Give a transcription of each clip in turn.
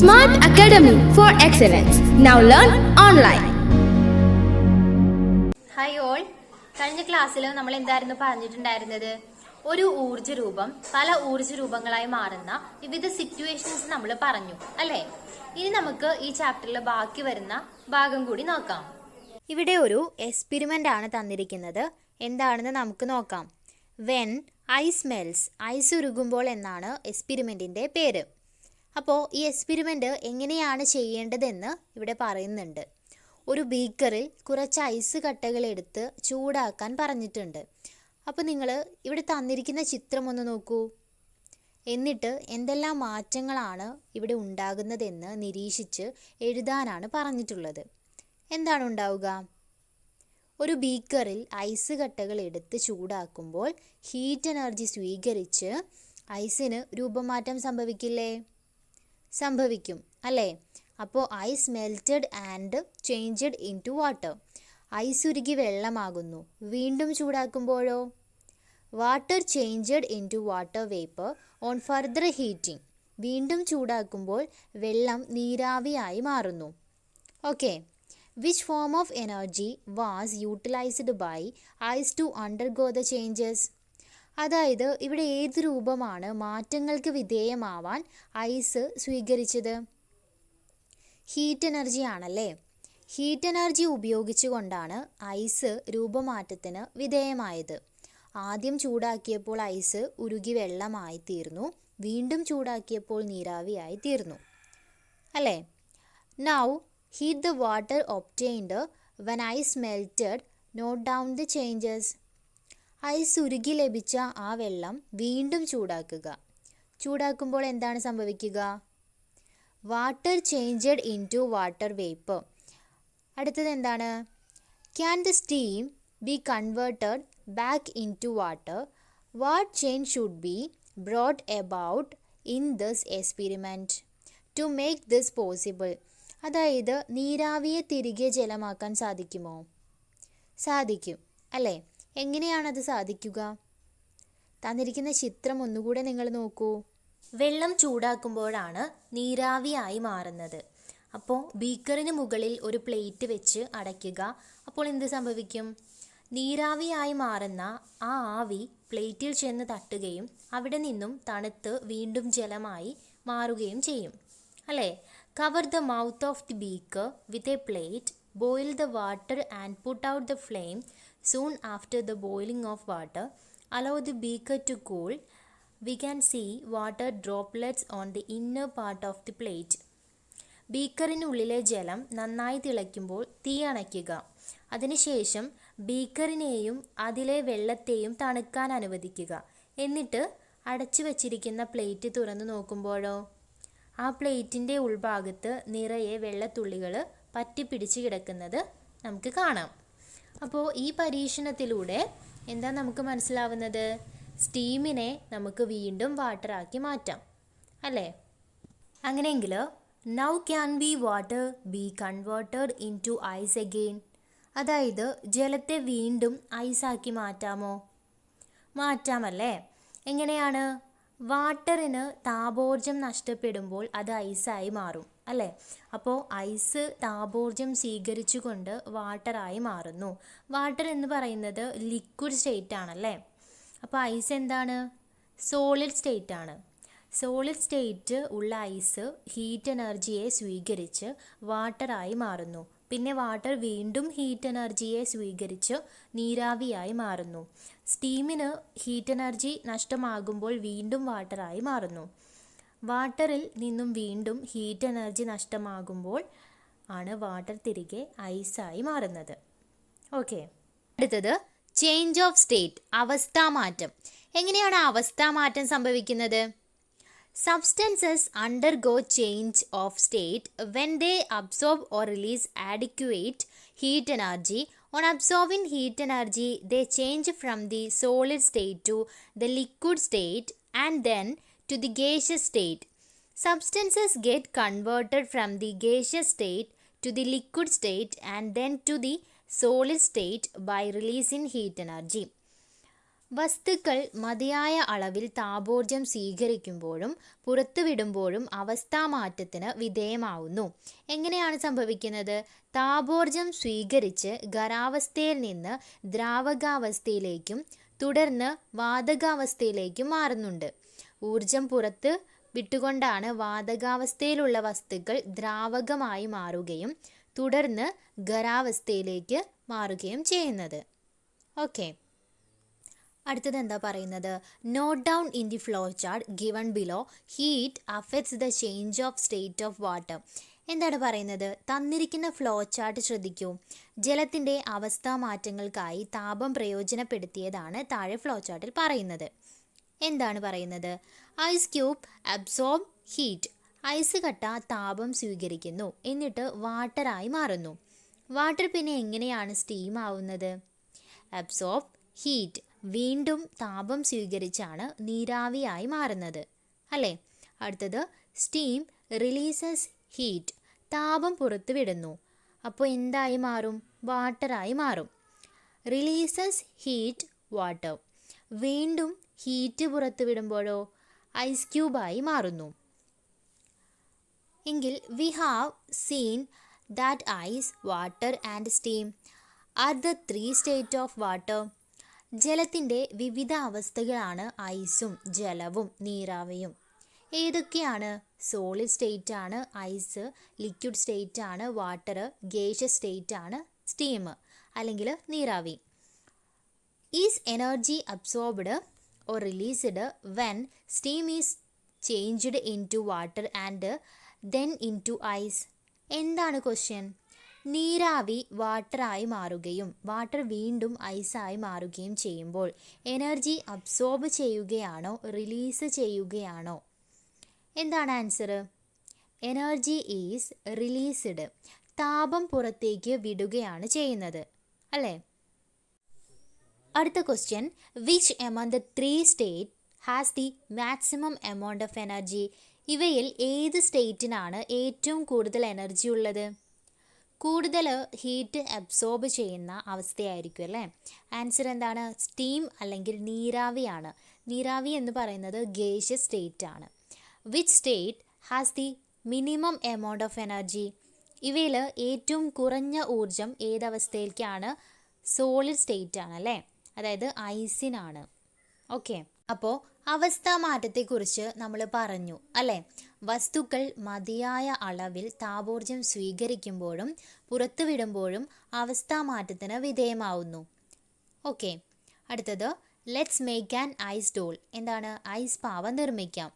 Smart Academy for Excellence. Now learn online. Hi all, കഴിഞ്ഞ ക്ലാസ്സിൽ നമ്മൾ എന്തായിരുന്നു പറഞ്ഞിട്ടുണ്ടായിരുന്നത്? ഒരു ഊർജ്ജ രൂപം പല ഊർജ്ജ രൂപങ്ങളായി മാറുന്ന വിവിധ സിറ്റുവേഷൻസ് നമ്മൾ പറഞ്ഞു അല്ലേ? ഇനി നമുക്ക് ഈ ചാപ്റ്ററിൽ ബാക്കി വരുന്ന ഭാഗം കൂടി നോക്കാം. ഇവിടെ ഒരു എക്സ്പെരിമെൻ്റ് ആണ് തന്നിരിക്കുന്നത്. എന്താണെന്ന് നമുക്ക് നോക്കാം. വെൻ ഐസ് മെൽസ്, ഐസ് ഉരുകുമ്പോൾ എന്നാണ് എക്സ്പെരിമെൻറ്റിൻ്റെ പേര്. അപ്പോൾ ഈ എക്സ്പെരിമെൻ്റ് എങ്ങനെയാണ് ചെയ്യേണ്ടതെന്ന് ഇവിടെ പറയുന്നുണ്ട്. ഒരു ബീക്കറിൽ കുറച്ച് ഐസ് കട്ടകൾ എടുത്ത് ചൂടാക്കാൻ പറഞ്ഞിട്ടുണ്ട്. അപ്പോൾ നിങ്ങൾ ഇവിടെ തന്നിരിക്കുന്ന ചിത്രം ഒന്ന് നോക്കൂ. എന്നിട്ട് എന്തെല്ലാം മാറ്റങ്ങളാണ് ഇവിടെ ഉണ്ടാകുന്നതെന്ന് നിരീക്ഷിച്ച് എഴുതാനാണ് പറഞ്ഞിട്ടുള്ളത്. എന്താണ് ഉണ്ടാവുക? ഒരു ബീക്കറിൽ ഐസ് കട്ടകൾ എടുത്ത് ചൂടാക്കുമ്പോൾ ഹീറ്റ് എനർജി സ്വീകരിച്ച് ഐസിന് രൂപമാറ്റം സംഭവിക്കില്ലേ? സംഭവിക്കും അല്ലേ? അപ്പോൾ ice melted and changed in to water. Ice ഉരുകി വെള്ളമാകുന്നു. വീണ്ടും ചൂടാക്കുമ്പോഴോ? Water changed in to water vapour on further heating. വീണ്ടും ചൂടാക്കുമ്പോൾ വെള്ളം നീരാവിയായി മാറുന്നു. Okay. Which form of energy was utilized by ice to undergo the changes? അതായത് ഇവിടെ ഏത് രൂപമാണ് മാറ്റങ്ങൾക്ക് വിധേയമാവാൻ ഐസ് സ്വീകരിച്ചത്? ഹീറ്റ് എനർജി ആണല്ലേ. ഹീറ്റ് എനർജി ഉപയോഗിച്ചുകൊണ്ടാണ് ഐസ് രൂപമാറ്റത്തിന് വിധേയമായത്. ആദ്യം ചൂടാക്കിയപ്പോൾ ഐസ് ഉരുകി വെള്ളമായി തീർന്നു. വീണ്ടും ചൂടാക്കിയപ്പോൾ നീരാവിയായി തീർന്നു അല്ലേ? Now heat the water obtained when ice melted. Note down the changes. Ice ഉരുകി ലഭിച്ച ആ വെള്ളം വീണ്ടും ചൂടാക്കുക. ചൂടാക്കുമ്പോൾ എന്താണ് സംഭവിക്കുക? Water changed in to water vapour. അടുത്തത് എന്താണ്? Can the steam be converted back in to water? What change should be brought about in this experiment to make this possible? അതായത് നീരാവിയെ തിരികെ ജലമാക്കാൻ സാധിക്കുമോ? സാധിക്കും അല്ലേ? എങ്ങനെയാണത് സാധിക്കുക? തന്നിരിക്കുന്ന ചിത്രം ഒന്നുകൂടെ നിങ്ങൾ നോക്കൂ. വെള്ളം ചൂടാക്കുമ്പോഴാണ് നീരാവിയായി മാറുന്നത്. അപ്പോൾ ബീക്കറിന് മുകളിൽ ഒരു പ്ലേറ്റ് വെച്ച് അടയ്ക്കുക. അപ്പോൾ എന്ത് സംഭവിക്കും? നീരാവിയായി മാറുന്ന ആ ആവി പ്ലേറ്റിൽ ചെന്ന് തട്ടുകയും അവിടെ നിന്നും തണുത്ത് വീണ്ടും ജലമായി മാറുകയും ചെയ്യും അല്ലേ? Cover the mouth of the beaker with a plate. Boil the water and put out the flame. Soon after the boiling of water, allow the beaker to cool. We can see water droplets on the inner part of the plate. ബീക്കറിനുള്ളിലെ ജലം നന്നായി തിളയ്ക്കുമ്പോൾ തീ അണയ്ക്കുക. അതിനുശേഷം ബീക്കറിനെയും അതിലെ വെള്ളത്തെയും തണുക്കാൻ അനുവദിക്കുക. എന്നിട്ട് അടച്ചു വച്ചിരിക്കുന്ന പ്ലേറ്റ് തുറന്നു നോക്കുമ്പോഴോ ആ പ്ലേറ്റിൻ്റെ ഉൾഭാഗത്ത് നിറയെ വെള്ളത്തുള്ളികൾ പറ്റിപ്പിടിച്ച് കിടക്കുന്നത് നമുക്ക് കാണാം. അപ്പോൾ ഈ പരീക്ഷണത്തിലൂടെ എന്താ നമുക്ക് മനസ്സിലാവുന്നത്? സ്റ്റീമിനെ നമുക്ക് വീണ്ടും വാട്ടറാക്കി മാറ്റാം അല്ലേ? അങ്ങനെയെങ്കിൽ now can be water be converted in to ice again? അതായത് ജലത്തെ വീണ്ടും ഐസാക്കി മാറ്റാമോ? മാറ്റാമല്ലേ? എങ്ങനെയാണ്? വാട്ടറിന് താപോർജ്ജം നഷ്ടപ്പെടുമ്പോൾ അത് ഐസായി മാറും അല്ലേ? അപ്പോൾ ഐസ് താപോർജ്ജം സ്വീകരിച്ചുകൊണ്ട് വാട്ടറായി മാറുന്നു. വാട്ടർ എന്ന് പറയുന്നത് ലിക്വിഡ് സ്റ്റേറ്റ് ആണല്ലേ? അപ്പോൾ ഐസ് എന്താണ്? സോളിഡ് സ്റ്റേറ്റ് ആണ്. സോളിഡ് സ്റ്റേറ്റ് ഉള്ള ഐസ് ഹീറ്റ് എനർജിയെ സ്വീകരിച്ച് വാട്ടറായി മാറുന്നു. പിന്നെ വാട്ടർ വീണ്ടും ഹീറ്റ് എനർജിയെ സ്വീകരിച്ച് നീരാവിയായി മാറുന്നു. സ്റ്റീമിന് ഹീറ്റ് എനർജി നഷ്ടമാകുമ്പോൾ വീണ്ടും വാട്ടറായി മാറുന്നു. വാട്ടറിൽ നിന്നും വീണ്ടും ഹീറ്റ് എനർജി നഷ്ടമാകുമ്പോൾ ആണ് വാട്ടർ തിരികെ ഐസായി മാറുന്നത്. ഓക്കെ. അടുത്തത് ചേഞ്ച് ഓഫ് സ്റ്റേറ്റ്, അവസ്ഥാമാറ്റം. എങ്ങനെയാണ് അവസ്ഥാമാറ്റം സംഭവിക്കുന്നത്? Substances undergo change of state when they absorb or release adequate heat energy. On absorbing heat energy, they change from the solid state to the liquid state and then to the gaseous state. Substances get converted from the gaseous state to the liquid state and then to the solid state by releasing heat energy. വസ്തുക്കൾ മതിയായ അളവിൽ താപോർജ്ജം സ്വീകരിക്കുമ്പോഴും പുറത്തുവിടുമ്പോഴും അവസ്ഥാമാറ്റത്തിന് വിധേയമാവുന്നു. എങ്ങനെയാണ് സംഭവിക്കുന്നത്? താപോർജ്ജം സ്വീകരിച്ച് ഖരാവസ്ഥയിൽ നിന്ന് ദ്രാവകാവസ്ഥയിലേക്കും തുടർന്ന് വാതകാവസ്ഥയിലേക്കും മാറുന്നുണ്ട്. ഊർജം പുറത്ത് വിട്ടുകൊണ്ടാണ് വാതകാവസ്ഥയിലുള്ള വസ്തുക്കൾ ദ്രാവകമായി മാറുകയും തുടർന്ന് ഖരാവസ്ഥയിലേക്ക് മാറുകയും ചെയ്യുന്നത്. ഓക്കെ, അടുത്തത് എന്താ പറയുന്നത്? Note down in the flow chart given below heat affects the change of state of water. എന്താണ് പറയുന്നത്? തന്നിരിക്കുന്ന ഫ്ലോ ചാർട്ട് ശ്രദ്ധിക്കൂ. ജലത്തിൻ്റെ അവസ്ഥാ മാറ്റങ്ങൾക്കായി താപം പ്രയോജനപ്പെടുത്തിയതാണ് താഴെ ഫ്ലോ ചാർട്ടിൽ പറയുന്നത്. എന്താണ് പറയുന്നത്? Ice cube absorb heat. Ice കട്ട താപം സ്വീകരിക്കുന്നു, എന്നിട്ട് വാട്ടറായി മാറുന്നു. വാട്ടർ പിന്നെ എങ്ങനെയാണ് സ്റ്റീം ആവുന്നത്? അബ്സോർബ് ഹീറ്റ്, വീണ്ടും താപം സ്വീകരിച്ചാണ് നീരാവിയായി മാറുന്നത്, അല്ലേ? അടുത്തത് സ്റ്റീം റിലീസസ് ഹീറ്റ്. താപം പുറത്തു വിടുന്നു, അപ്പോൾ എന്തായി മാറും? വാട്ടറായി മാറും. Releases heat water. വീണ്ടും ഹീറ്റ് പുറത്തു വിടുമ്പോഴോ ഐസ് ക്യൂബായി മാറുന്നു. എങ്കിൽ we have seen that ice, water and steam are the 3 state of water. ജലത്തിൻ്റെ വിവിധ അവസ്ഥകളാണ് ഐസും ജലവും നീരാവിയും. ഏതൊക്കെയാണ്? സോളിഡ് സ്റ്റേറ്റ് ആണ് ഐസ്, ലിക്വിഡ് സ്റ്റേറ്റ് ആണ് വാട്ടർ, ഗേഷ്യസ് സ്റ്റേറ്റ് ആണ് സ്റ്റീം അല്ലെങ്കിൽ നീരാവി. Is energy absorbed or released when steam is changed into water and then into ice. എന്താണ് ക്വസ്റ്റ്യൻ? നീരാവി വാട്ടറായി മാറുകയും വാട്ടർ വീണ്ടും ഐസായി മാറുകയും ചെയ്യുമ്പോൾ എനർജി അബ്സോർബ് ചെയ്യുകയാണോ റിലീസ് ചെയ്യുകയാണോ? എന്താണ് ആൻസർ? Energy is released. താപം പുറത്തേക്ക് വിടുകയാണ് ചെയ്യുന്നത്, അല്ലേ? അടുത്ത question, which among the 3 state has the maximum amount of energy. ഇവയിൽ ഏത് സ്റ്റേറ്റിനാണ് ഏറ്റവും കൂടുതൽ എനർജി ഉള്ളത്? കൂടുതൽ ഹീറ്റ് അബ്സോർബ് ചെയ്യുന്ന അവസ്ഥയായിരിക്കും, അല്ലേ? ആൻസർ എന്താണ്? സ്റ്റീം അല്ലെങ്കിൽ നീരാവിയാണ്. നീരാവി എന്ന് പറയുന്നത് ഗേഷ്യസ് സ്റ്റേറ്റ് ആണ്. Which state has the minimum amount of energy. ഇവയിൽ ഏറ്റവും കുറഞ്ഞ ഊർജം ഏതവസ്ഥയിലേക്കാണ്? സോളിഡ് സ്റ്റേറ്റ് ആണ്, അല്ലേ? അതായത് ഐസിനാണ്. ഓക്കെ, അപ്പോൾ അവസ്ഥാമാറ്റത്തെക്കുറിച്ച് നമ്മൾ പറഞ്ഞു, അല്ലേ? വസ്തുക്കൾ മതിയായ അളവിൽ താപോർജ്ജം സ്വീകരിക്കുമ്പോഴും പുറത്തുവിടുമ്പോഴും അവസ്ഥാമാറ്റത്തിന് വിധേയമാവുന്നു. ഓക്കെ, അടുത്തത് let's make an ice doll. എന്താണ്? ഐസ് പാവ നിർമ്മിക്കാം.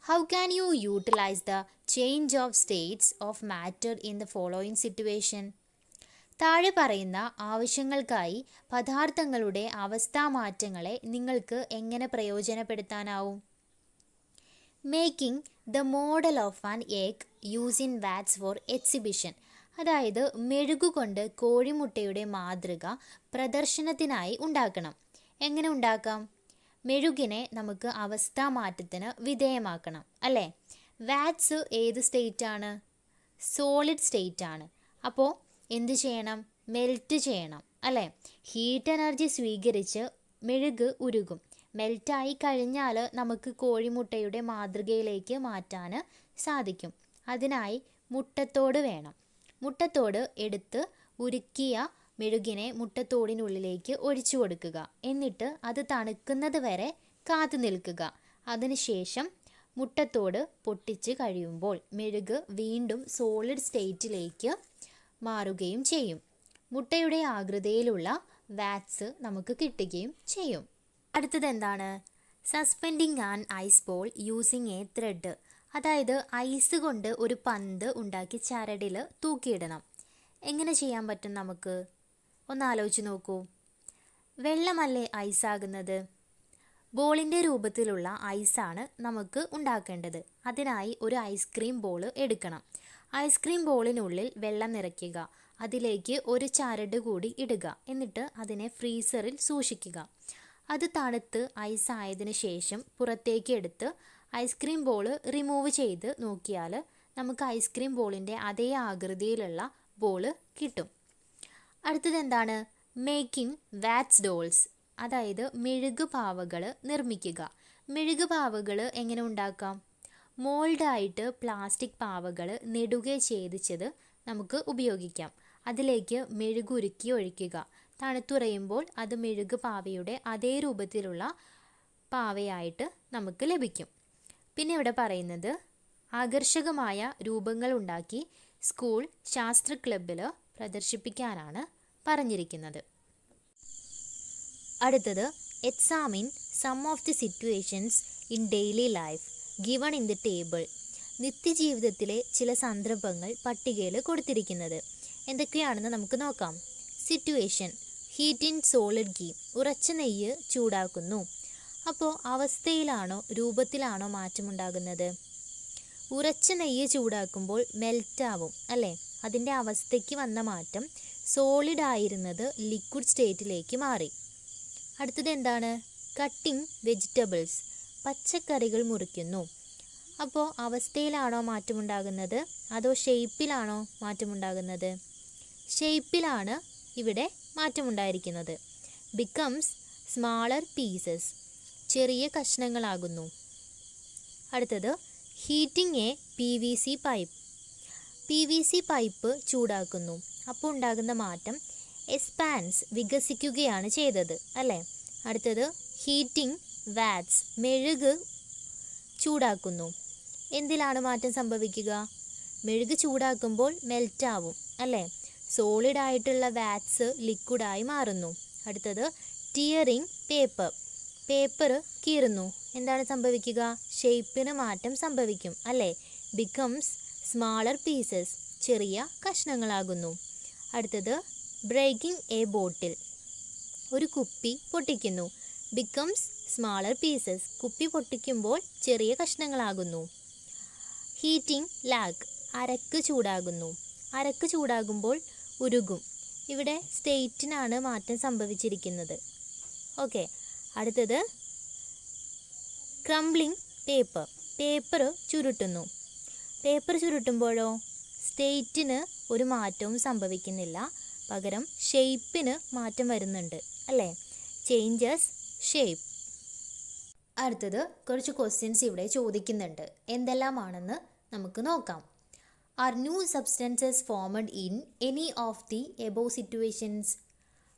How can you utilise the change of states of matter in the following situation. താഴെ പറയുന്ന ആവശ്യങ്ങൾക്കായി പദാർത്ഥങ്ങളുടെ അവസ്ഥാമാറ്റങ്ങളെ നിങ്ങൾക്ക് എങ്ങനെ പ്രയോജനപ്പെടുത്താനാവും? Making the model of an egg using wax for exhibition. അതായത് മെഴുകുകൊണ്ട് കോഴിമുട്ടയുടെ മാതൃക പ്രദർശനത്തിനായി ഉണ്ടാക്കണം. എങ്ങനെ ഉണ്ടാക്കാം? മെഴുകിനെ നമുക്ക് അവസ്ഥാമാറ്റത്തിന് വിധേയമാക്കണം, അല്ലേ? വാറ്റ്സ് ഏത് സ്റ്റേറ്റ് ആണ്? സോളിഡ് സ്റ്റേറ്റ് ആണ്. അപ്പോൾ എന്ത് ചെയ്യണം? മെൽറ്റ് ചെയ്യണം, അല്ലേ? ഹീറ്റ് എനർജി സ്വീകരിച്ച് മെഴുക് ഉരുകും. മെൽറ്റായി കഴിഞ്ഞാൽ നമുക്ക് കോഴിമുട്ടയുടെ മാതൃകയിലേക്ക് മാറ്റാൻ സാധിക്കും. അതിനായി മുട്ടത്തോട് വേണം. മുട്ടത്തോട് എടുത്ത് ഉരുക്കിയ മെഴുകിനെ മുട്ടത്തോടിനുള്ളിലേക്ക് ഒഴിച്ചു കൊടുക്കുക. എന്നിട്ട് അത് തണുക്കുന്നത് വരെ കാത്തു നിൽക്കുക. അതിനുശേഷം മുട്ടത്തോട് പൊട്ടിച്ച് കഴിയുമ്പോൾ മെഴുക് വീണ്ടും സോളിഡ് സ്റ്റേറ്റിലേക്ക് മാറുകയും ചെയ്യും. മുട്ടയുടെ ആകൃതിയിലുള്ള വാറ്റ്സ് നമുക്ക് കിട്ടുകയും ചെയ്യും. അടുത്തത് എന്താണ്? Suspending an ice ball using a thread. അതായത് ഐസ് കൊണ്ട് ഒരു പന്ത് ഉണ്ടാക്കി ചരടിൽ തൂക്കിയിടണം. എങ്ങനെ ചെയ്യാൻ പറ്റും നമുക്ക്? ഒന്ന് ആലോചിച്ച് നോക്കൂ. വെള്ളമല്ലേ ഐസാകുന്നത്? ബോളിൻ്റെ രൂപത്തിലുള്ള ഐസാണ് നമുക്ക് ഉണ്ടാക്കേണ്ടത്. അതിനായി ഒരു ഐസ്ക്രീം ബോൾ എടുക്കണം. ഐസ്ക്രീം ബോളിനുള്ളിൽ വെള്ളം നിറയ്ക്കുക. അതിലേക്ക് ഒരു ചരട് കൂടി ഇടുക. എന്നിട്ട് അതിനെ ഫ്രീസറിൽ സൂക്ഷിക്കുക. അത് തണുത്ത് ഐസ് ആയതിനു ശേഷം പുറത്തേക്ക് എടുത്ത് ഐസ്ക്രീം ബോൾ റിമൂവ് ചെയ്ത് നോക്കിയാൽ നമുക്ക് ഐസ്ക്രീം ബോളിൻ്റെ അതേ ആകൃതിയിലുള്ള ബോൾ കിട്ടും. അടുത്തത് എന്താണ്? Making vats dolls. അതായത് മെഴുകുപാവകൾ നിർമ്മിക്കുക. മെഴുകുപാവകൾ എങ്ങനെ ഉണ്ടാക്കാം? മോൾഡായിട്ട് പ്ലാസ്റ്റിക് പാവകൾ നെടുകെ ഛേദിച്ചത് നമുക്ക് ഉപയോഗിക്കാം. അതിലേക്ക് മെഴുകുരുക്കി ഒഴിക്കുക. തണുത്തുറയുമ്പോൾ അത് മെഴുകു പാവയുടെ അതേ രൂപത്തിലുള്ള പാവയായിട്ട് നമുക്ക് ലഭിക്കും. പിന്നെ ഇവിടെ പറയുന്നത് ആകർഷകമായ രൂപങ്ങൾ ഉണ്ടാക്കി സ്കൂൾ ശാസ്ത്ര ക്ലബ്ബിൽ പ്രദർശിപ്പിക്കാനാണ് പറഞ്ഞിരിക്കുന്നത്. അടുത്തത് examine some of the situations in daily life given in the table. നിത്യജീവിതത്തിലെ ചില സന്ദർഭങ്ങൾ പട്ടികയിൽ കൊടുത്തിരിക്കുന്നത് എന്തൊക്കെയാണെന്ന് നമുക്ക് നോക്കാം. Situation, heat in solid ghee, ഉറച്ച നെയ്യ് ചൂടാക്കുന്നു. അപ്പോൾ അവസ്ഥയിലാണോ രൂപത്തിലാണോ മാറ്റമുണ്ടാകുന്നത്? ഉറച്ച നെയ്യ് ചൂടാക്കുമ്പോൾ മെൽറ്റാവും അല്ലേ? അതിൻ്റെ അവസ്ഥയ്ക്ക് വന്ന മാറ്റം സോളിഡ് ആയിരുന്നത് ലിക്വിഡ് സ്റ്റേറ്റിലേക്ക് മാറി. അടുത്തത് എന്താണ്? കട്ടിംഗ് വെജിറ്റബിൾസ്, പച്ചക്കറികൾ മുറിക്കുന്നു. അപ്പോൾ അവസ്ഥയിലാണോ മാറ്റമുണ്ടാകുന്നത് അതോ ഷേപ്പിലാണോ മാറ്റമുണ്ടാകുന്നത്? ഷേപ്പിലാണ് ഇവിടെ മാറ്റമുണ്ടായിരിക്കുന്നത്. ബിക്കംസ് സ്മാളർ പീസസ്, ചെറിയ കഷ്ണങ്ങളാകുന്നു. അടുത്തത് heating a PVC pipe, PVC pipe ചൂടാക്കുന്നു. അപ്പോൾ ഉണ്ടാകുന്ന മാറ്റം എക്സ്പാൻസ്, വികസിക്കുകയാണ് ചെയ്തത് അല്ലേ? അടുത്തത് ഹീറ്റിംഗ് വാറ്റ്സ്, മെഴുക് ചൂടാക്കുന്നു. എന്തിലാണ് മാറ്റം സംഭവിക്കുക? മെഴുക് ചൂടാക്കുമ്പോൾ മെൽറ്റാവും അല്ലേ? സോളിഡ് ആയിട്ടുള്ള വാറ്റ്സ് ലിക്വിഡായി മാറുന്നു. അടുത്തത് ടിയറിംഗ് പേപ്പർ, പേപ്പർ കീറുന്നു. എന്താണ് സംഭവിക്കുക? ഷേപ്പിന് മാറ്റം സംഭവിക്കും അല്ലേ? ബിക്കംസ് സ്മാളർ പീസസ്, ചെറിയ കഷ്ണങ്ങളാകുന്നു. അടുത്തത് ബ്രേക്കിംഗ് എ ബോട്ടിൽ, ഒരു കുപ്പി പൊട്ടിക്കുന്നു. ബിക്കംസ് സ്മാളർ പീസസ്, കുപ്പി പൊട്ടിക്കുമ്പോൾ ചെറിയ കഷ്ണങ്ങളാകുന്നു. Heating lag, അരക്ക് ചൂടാകുന്നു. അരക്ക് ചൂടാകുമ്പോൾ ഉരുകും. ഇവിടെ സ്റ്റേറ്റിനാണ് മാറ്റം സംഭവിച്ചിരിക്കുന്നത്. ഓക്കെ. അടുത്തത് ക്രംബ്ലിംഗ് പേപ്പർ, പേപ്പർ ചുരുട്ടുന്നു. പേപ്പർ ചുരുട്ടുമ്പോഴോ സ്റ്റേറ്റിന് ഒരു മാറ്റവും സംഭവിക്കുന്നില്ല, പകരം ഷേപ്പിന് മാറ്റം വരുന്നുണ്ട് അല്ലേ? Changes shape. അടുത്തത് കുറച്ച് ക്വസ്റ്റ്യൻസ് ഇവിടെ ചോദിക്കുന്നുണ്ട്. എന്തെല്ലാമാണെന്ന് നമുക്ക് നോക്കാം. Are new substances formed in any of the above situations?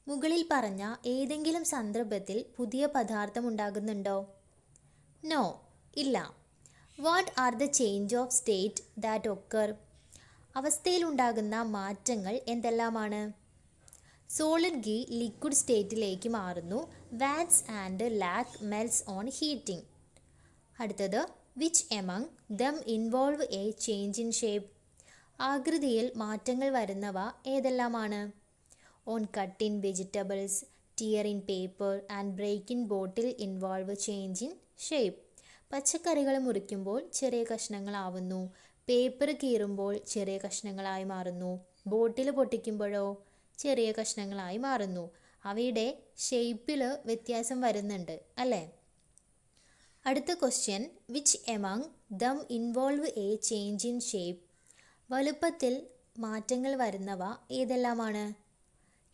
മുകളിൽ പറഞ്ഞ ഏതെങ്കിലും സന്ദർഭത്തിൽ പുതിയ പദാർത്ഥം ഉണ്ടാകുന്നുണ്ടോ? നോ, ഇല്ല. What are the change of state that occur? അവസ്ഥയിലുണ്ടാകുന്ന മാറ്റങ്ങൾ എന്തെല്ലാമാണ്? സോളിഡ് ഗീ ലിക്വിഡ് സ്റ്റേറ്റിലേക്ക് മാറുന്നു. Wax and lac melts on heating. അടുത്തത് which among them involve a change in shape? ആകൃതിയിൽ മാറ്റങ്ങൾ വരുന്നവ ഏതെല്ലാമാണ്? On cut in vegetables, tear in paper and break in bottle involve change in shape. പച്ചക്കറികൾ മുറിക്കുമ്പോൾ ചെറിയ കഷ്ണങ്ങളാവുന്നു. പേപ്പർ കീറുമ്പോൾ ചെറിയ കഷ്ണങ്ങളായി മാറുന്നു. ബോട്ടിൽ പൊട്ടിക്കുമ്പോഴോ ചെറിയ കഷ്ണങ്ങളായി മാറുന്നു. അവയുടെ ഷേപ്പിൽ വ്യത്യാസം വരുന്നുണ്ട് അല്ലേ? അടുത്ത question, which among them involve a change in shape? വലുപ്പത്തിൽ മാറ്റങ്ങൾ വരുന്നവ ഏതെല്ലാമാണ്?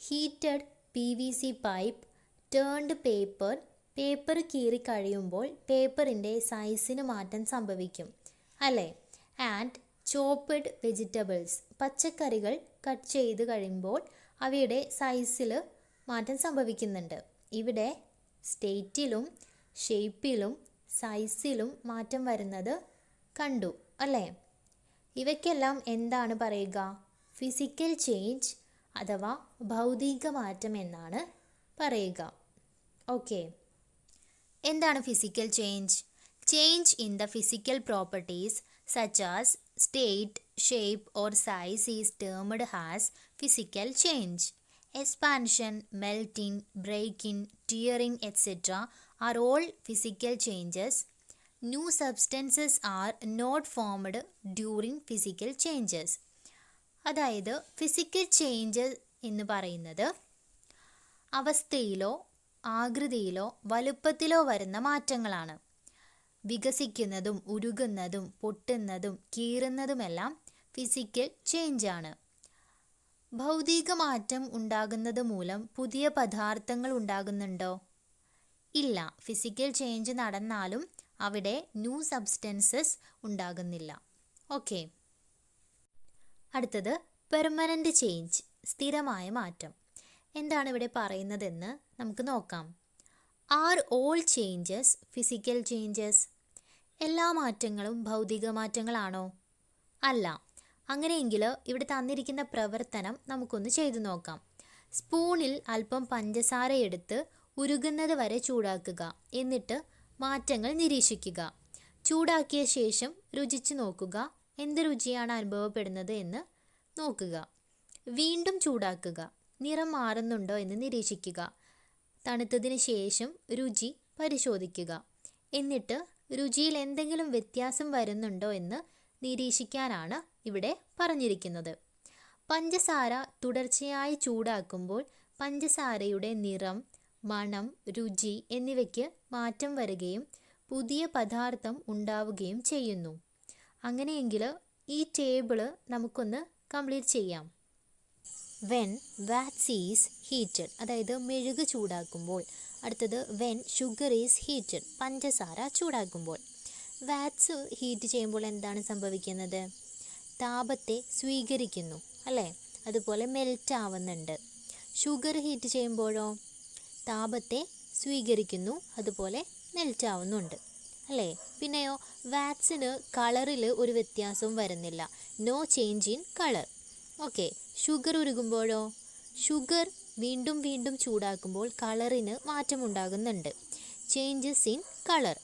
Heated PVC pipe, turned paper, paper കീറി കഴിയുമ്പോൾ പേപ്പറിൻ്റെ സൈസിന് മാറ്റം സംഭവിക്കും അല്ലേ? ആൻഡ് ചോപ്പ്ഡ് വെജിറ്റബിൾസ്, പച്ചക്കറികൾ കട്ട് ചെയ്ത് കഴിയുമ്പോൾ അവയുടെ സൈസിൽ മാറ്റം സംഭവിക്കുന്നുണ്ട്. ഇവിടെ സ്റ്റേറ്റിലും ഷേപ്പിലും സൈസിലും മാറ്റം വരുന്നത് കണ്ടു അല്ലേ? ഇവയ്ക്കെല്ലാം എന്താണ് പറയുക? ഫിസിക്കൽ ചേഞ്ച് അഥവാ ഭൗതിക മാറ്റം എന്നാണ് പറയുക. ഓക്കെ. എന്താണ് physical change? Change in the physical properties such as state, shape or size is termed as physical change. Expansion, melting, breaking, tearing etc. are all physical changes. New substances are not formed during physical changes. അതായത് physical change എന്ന് പറയുന്നത് അവസ്ഥയിലോ ആകൃതിയിലോ വലുപ്പത്തിലോ വരുന്ന മാറ്റങ്ങളാണ്. വികസിക്കുന്നതും ഉരുകുന്നതും പൊട്ടുന്നതും കീറുന്നതുമെല്ലാം physical ചേഞ്ചാണ്. ഭൗതിക മാറ്റം ഉണ്ടാകുന്നത് മൂലം പുതിയ പദാർത്ഥങ്ങൾ ഉണ്ടാകുന്നുണ്ടോ? ഇല്ല, ഫിസിക്കൽ ചേഞ്ച് നടന്നാലും അവിടെ ന്യൂ സബ്സ്റ്റൻസസ് ഉണ്ടാകുന്നില്ല. ഓക്കെ, അടുത്തത് പെർമനൻ്റ് ചേഞ്ച്, സ്ഥിരമായ മാറ്റം. എന്താണ് ഇവിടെ പറയുന്നതെന്ന് നമുക്ക് നോക്കാം. Are all changes physical changes? എല്ലാ മാറ്റങ്ങളും ഭൗതിക മാറ്റങ്ങളാണോ? അല്ല. അങ്ങനെയെങ്കിൽ ഇവിടെ തന്നിരിക്കുന്ന പ്രവർത്തനം നമുക്കൊന്ന് ചെയ്തു നോക്കാം. സ്പൂണിൽ അല്പം പഞ്ചസാര എടുത്ത് ഉരുകുന്നത് വരെ ചൂടാക്കുക. എന്നിട്ട് മാറ്റങ്ങൾ നിരീക്ഷിക്കുക. ചൂടാക്കിയ ശേഷം രുചിച്ച് നോക്കുക. എന്ത് രുചിയാണ് അനുഭവപ്പെടുന്നത് എന്ന് നോക്കുക. വീണ്ടും ചൂടാക്കുക. നിറം മാറുന്നുണ്ടോ എന്ന് നിരീക്ഷിക്കുക. തണുത്തതിന് ശേഷം രുചി പരിശോധിക്കുക. എന്നിട്ട് രുചിയിൽ എന്തെങ്കിലും വ്യത്യാസം വരുന്നുണ്ടോ എന്ന് നിരീക്ഷിക്കാനാണ് ഇവിടെ പറഞ്ഞിരിക്കുന്നത്. പഞ്ചസാര തുടർച്ചയായി ചൂടാക്കുമ്പോൾ പഞ്ചസാരയുടെ നിറം, മണം, രുചി എന്നിവയ്ക്ക് മാറ്റം വരികയും പുതിയ പദാർത്ഥം ഉണ്ടാവുകയും ചെയ്യുന്നു. അങ്ങനെയെങ്കിൽ ഈ ടേബിള് നമുക്കൊന്ന് കംപ്ലീറ്റ് ചെയ്യാം. വെൻ വാക്സ് ഈസ് ഹീറ്റഡ്, അതായത് മെഴുക് ചൂടാക്കുമ്പോൾ. അടുത്തത് വെൻ ഷുഗർ ഈസ് ഹീറ്റഡ്, പഞ്ചസാര ചൂടാക്കുമ്പോൾ. വാക്സ് ഹീറ്റ് ചെയ്യുമ്പോൾ എന്താണ് സംഭവിക്കുന്നത്? താപത്തെ സ്വീകരിക്കുന്നു അല്ലേ? അതുപോലെ മെൽറ്റ് ആവുന്നുണ്ട്. ഷുഗർ ഹീറ്റ് ചെയ്യുമ്പോഴോ താപത്തെ സ്വീകരിക്കുന്നു, അതുപോലെ മെൽറ്റ് ആവുന്നുണ്ട് അല്ലേ? പിന്നെയോ വാക്സിന് കളറിൽ ഒരു വ്യത്യാസവും വരുന്നില്ല. No change in colour. Okay, sugar ഉരുകുമ്പോഴോ ഷുഗർ വീണ്ടും വീണ്ടും ചൂടാക്കുമ്പോൾ കളറിന് മാറ്റമുണ്ടാകുന്നുണ്ട്. Changes in colour.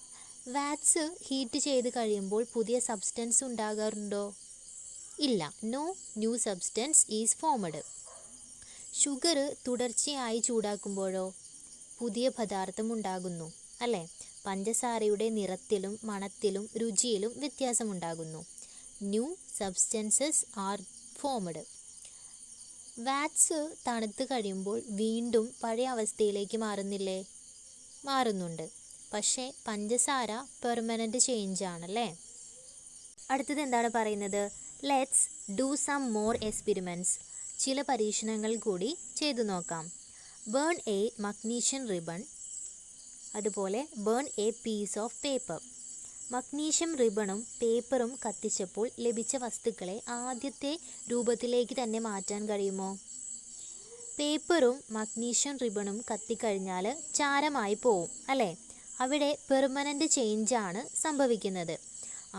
Wax heat ചെയ്ത് കഴിയുമ്പോൾ പുതിയ സബ്സ്റ്റൻസ് ഉണ്ടാകാറുണ്ടോ? ഇല്ല. No new substance is formed. Sugar തുടർച്ചയായി ചൂടാക്കുമ്പോഴോ പുതിയ പദാർത്ഥം ഉണ്ടാകുന്നു അല്ലേ? പഞ്ചസാരയുടെ നിറത്തിലും മണത്തിലും രുചിയിലും വ്യത്യാസമുണ്ടാകുന്നു. New substances are formed. Wax തണുത്ത് കഴിയുമ്പോൾ വീണ്ടും പഴയ അവസ്ഥയിലേക്ക് മാറുന്നില്ലേ? മാറുന്നുണ്ട്. പക്ഷേ പഞ്ചസാര പെർമനൻ്റ് ചേഞ്ച് ആണല്ലേ. അടുത്തത് എന്താണ് പറയുന്നത്? Let's do some more experiments. ചില പരീക്ഷണങ്ങൾ കൂടി ചെയ്തു നോക്കാം. ബേൺ എ മഗ്നീഷ്യൻ റിബൺ, അതുപോലെ burn a piece of paper. Magnesium റിബണും പേപ്പറും കത്തിച്ചപ്പോൾ ലഭിച്ച വസ്തുക്കളെ ആദ്യത്തെ രൂപത്തിലേക്ക് തന്നെ മാറ്റാൻ കഴിയുമോ? പേപ്പറും മഗ്നീഷ്യം റിബണും കത്തിക്കഴിഞ്ഞാൽ ചാരമായി പോവും അല്ലേ? അവിടെ പെർമനൻ്റ് ചേഞ്ചാണ് സംഭവിക്കുന്നത്.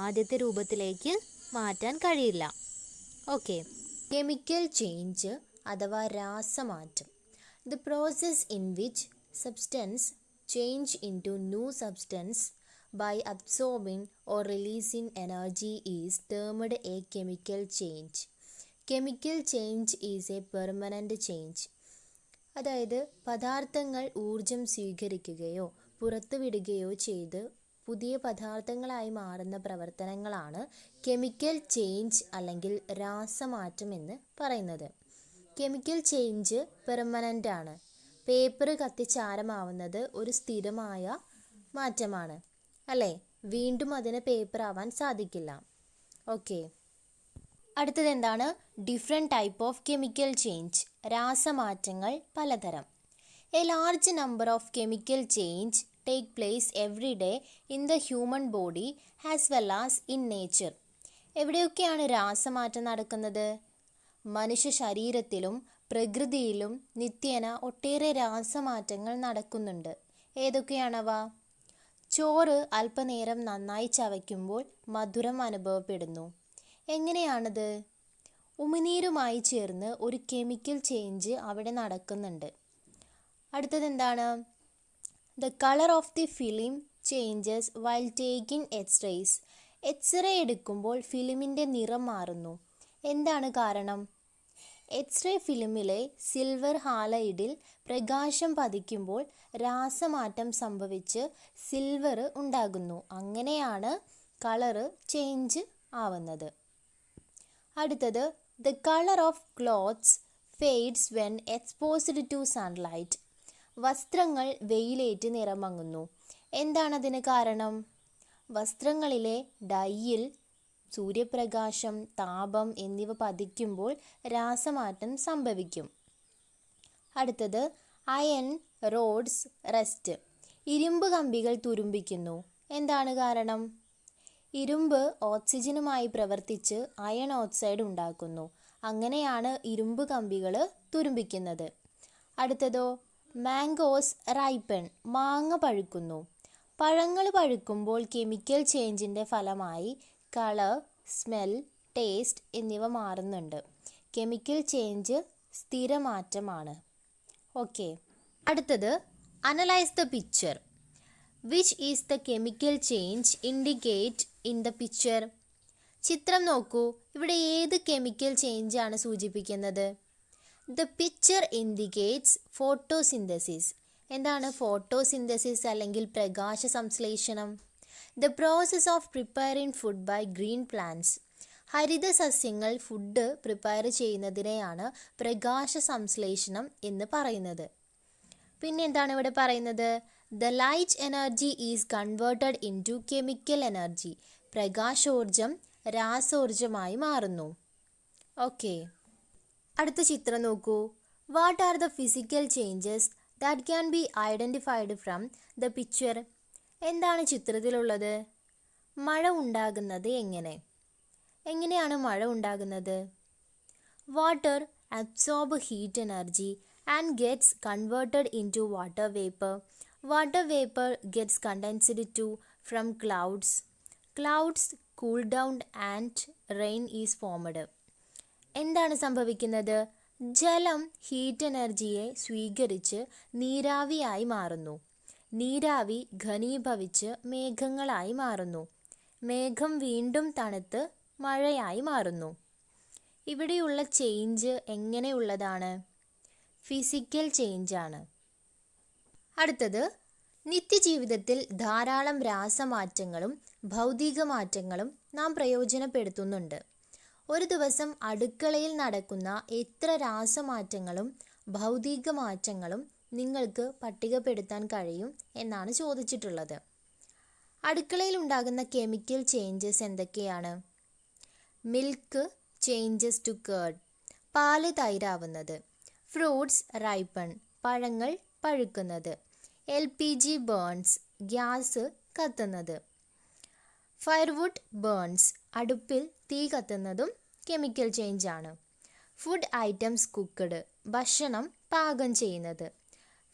ആദ്യത്തെ രൂപത്തിലേക്ക് മാറ്റാൻ കഴിയില്ല. ഓക്കെ, കെമിക്കൽ ചേഞ്ച് അഥവാ രാസമാറ്റം. The process in which substance change into new substance by absorbing or releasing energy is termed a chemical change. Chemical change is a permanent change. അതായത് പദാർത്ഥങ്ങൾ ഊർജം സ്വീകരിക്കുകയോ പുറത്തുവിടുകയോ ചെയ്ത് പുതിയ പദാർത്ഥങ്ങളായി മാറുന്ന പ്രവർത്തനങ്ങളാണ് കെമിക്കൽ ചേഞ്ച് അല്ലെങ്കിൽ രാസമാറ്റം എന്ന് പറയുന്നത്. കെമിക്കൽ ചേഞ്ച് പെർമനൻ്റ് ആണ്. പേപ്പർ കത്തിച്ചാരമാവുന്നത് ഒരു സ്ഥിരമായ മാറ്റമാണ് അല്ലേ? വീണ്ടും അതിന് പേപ്പർ ആവാൻ സാധിക്കില്ല. ഓക്കെ, അടുത്തത് എന്താണ്? Different type of chemical change. രാസമാറ്റങ്ങൾ പലതരം. A large number of chemical change take place every day in the human body as well as in nature. എവിടെയൊക്കെയാണ് രാസമാറ്റം നടക്കുന്നത്? മനുഷ്യ ശരീരത്തിലും പ്രകൃതിയിലും നിത്യേന ഒട്ടേറെ രാസമാറ്റങ്ങൾ നടക്കുന്നുണ്ട്. ഏതൊക്കെയാണവ? ചോറ് അല്പനേരം നന്നായി ചവയ്ക്കുമ്പോൾ മധുരം അനുഭവപ്പെടുന്നു. എങ്ങനെയാണത്? ഉമിനീരുമായി ചേർന്ന് ഒരു കെമിക്കൽ ചേഞ്ച് അവിടെ നടക്കുന്നുണ്ട്. അടുത്തത് എന്താണ്? The colour of the film changes while taking X-rays. X-ray എടുക്കുമ്പോൾ ഫിലിമിൻ്റെ നിറം മാറുന്നു. എന്താണ് കാരണം? എക്സ്റേ ഫിലിമിലെ സിൽവർ ഹാലൈഡിൽ പ്രകാശം പതിക്കുമ്പോൾ രാസമാറ്റം സംഭവിച്ച് സിൽവർ ഉണ്ടാകുന്നു. അങ്ങനെയാണ് കളറ് ചേഞ്ച് ആവുന്നത്. അടുത്തത് the colour of clothes fades when exposed to sunlight. വസ്ത്രങ്ങൾ വെയിലേറ്റ് നിറമങ്ങുന്നു. എന്താണതിന് കാരണം? വസ്ത്രങ്ങളിലെ ഡൈയിൽ സൂര്യപ്രകാശം, താപം എന്നിവ പതിക്കുമ്പോൾ രാസമാറ്റം സംഭവിക്കും. അടുത്തത് അയൺ റോഡ്സ് റസ്റ്റ്. ഇരുമ്പ് കമ്പികൾ തുരുമ്പിക്കുന്നു. എന്താണ് കാരണം? ഇരുമ്പ് ഓക്സിജനുമായി പ്രവർത്തിച്ച് അയൺ ഓക്സൈഡ് ഉണ്ടാക്കുന്നു. അങ്ങനെയാണ് ഇരുമ്പ് കമ്പികൾ തുരുമ്പിക്കുന്നത്. അടുത്തതോ, മാംഗോസ് റൈപ്പൺ, മാങ്ങ പഴുക്കുന്നു. പഴങ്ങൾ പഴുക്കുമ്പോൾ കെമിക്കൽ ചേഞ്ചിൻ്റെ ഫലമായി കളർ, സ്മെൽ, ടേസ്റ്റ് എന്നിവ മാറുന്നുണ്ട്. കെമിക്കൽ ചേഞ്ച് സ്ഥിരമാറ്റമാണ്. ഓക്കെ. അടുത്തത്, analyse the picture. Which is the chemical change indicate in the picture? ചിത്രം നോക്കൂ. ഇവിടെ ഏത് കെമിക്കൽ ചേഞ്ചാണ് സൂചിപ്പിക്കുന്നത്? The picture indicates photosynthesis. എന്താണ് ഫോട്ടോസിന്തസിസ് അല്ലെങ്കിൽ പ്രകാശ സംശ്ലേഷണം? The process of preparing food by green plants. ഹരിത സസ്യങ്ങൾ ഫുഡ് പ്രിപ്പയർ ചെയ്യുന്നതിനെയാണ് പ്രകാശ സംശ്ലേഷണം എന്ന് പറയുന്നത്. പിന്നെ എന്താണ് ഇവിടെ പറയുന്നത്? The light energy is converted in to chemical energy. പ്രകാശോർജം രാസോർജമായി മാറുന്നു. ഓക്കെ. അടുത്ത ചിത്രം നോക്കൂ. What are the physical changes that can be identified from the picture? എന്താണ് ചിത്രത്തിലുള്ളത്? മഴ ഉണ്ടാകുന്നത് എങ്ങനെയാണ് മഴ ഉണ്ടാകുന്നത്? Water absorb heat energy and gets converted in to water vapour. Water vapour gets condensed to from clouds. Clouds cool down and rain is formed. എന്താണ് സംഭവിക്കുന്നത്? ജലം ഹീറ്റ് എനർജിയെ സ്വീകരിച്ച് നീരാവിയായി മാറുന്നു. നീരാവി ഘനീഭവിച്ച് മേഘങ്ങളായി മാറുന്നു. മേഘം വീണ്ടും തണുത്ത് മഴയായി മാറുന്നു. ഇവിടെയുള്ള ചേഞ്ച് എങ്ങനെയുള്ളതാണ്? ഫിസിക്കൽ ചേഞ്ചാണ്. അടുത്തത്, നിത്യജീവിതത്തിൽ ധാരാളം രാസമാറ്റങ്ങളും ഭൗതിക മാറ്റങ്ങളും നാം പ്രയോജനപ്പെടുത്തുന്നുണ്ട്. ഒരു ദിവസം അടുക്കളയിൽ നടക്കുന്ന എത്ര രാസമാറ്റങ്ങളും ഭൗതിക മാറ്റങ്ങളും നിങ്ങൾക്ക് പട്ടികപ്പെടുത്താൻ കഴിയും എന്നാണ് ചോദിച്ചിട്ടുള്ളത്. അടുക്കളയിൽ ഉണ്ടാകുന്ന കെമിക്കൽ ചേഞ്ചസ് എന്തൊക്കെയാണ്? മിൽക്ക് ചേഞ്ചസ് ടു കേർഡ്, പാല് തൈരാവുന്നത്. ഫ്രൂട്ട്സ് റൈപ്പൺ, പഴങ്ങൾ പഴുക്കുന്നത്. LPG ബേൺസ്, ഗ്യാസ് കത്തുന്നത്. ഫയർവുഡ് ബേൺസ്, അടുപ്പിൽ തീ കത്തുന്നതും കെമിക്കൽ ചേഞ്ചാണ്. ഫുഡ് ഐറ്റംസ് കുക്ക്ഡ്, ഭക്ഷണം പാകം ചെയ്യുന്നത്.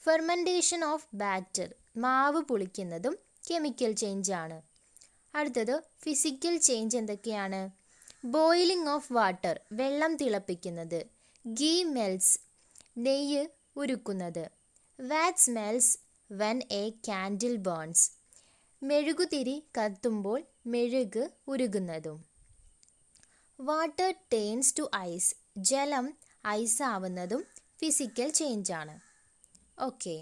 ഫെർമെൻറ്റേഷൻ ഓഫ് ബാറ്റർ, മാവ് പുളിക്കുന്നതും കെമിക്കൽ ചേഞ്ചാണ്. അടുത്തത്, ഫിസിക്കൽ ചേഞ്ച് എന്തൊക്കെയാണ്? ബോയിലിംഗ് ഓഫ് വാട്ടർ, വെള്ളം തിളപ്പിക്കുന്നത്. ഗീ മെൽസ്, നെയ്യ് ഉരുക്കുന്നത്. What smells when a candle burns, മെഴുകുതിരി കത്തുമ്പോൾ മെഴുക് ഉരുകുന്നതും. വാട്ടർ ടേൺസ് ടു ഐസ്, ജലം ഐസ് ആവുന്നതും ഫിസിക്കൽ ചേഞ്ചാണ്. ഓക്കെ.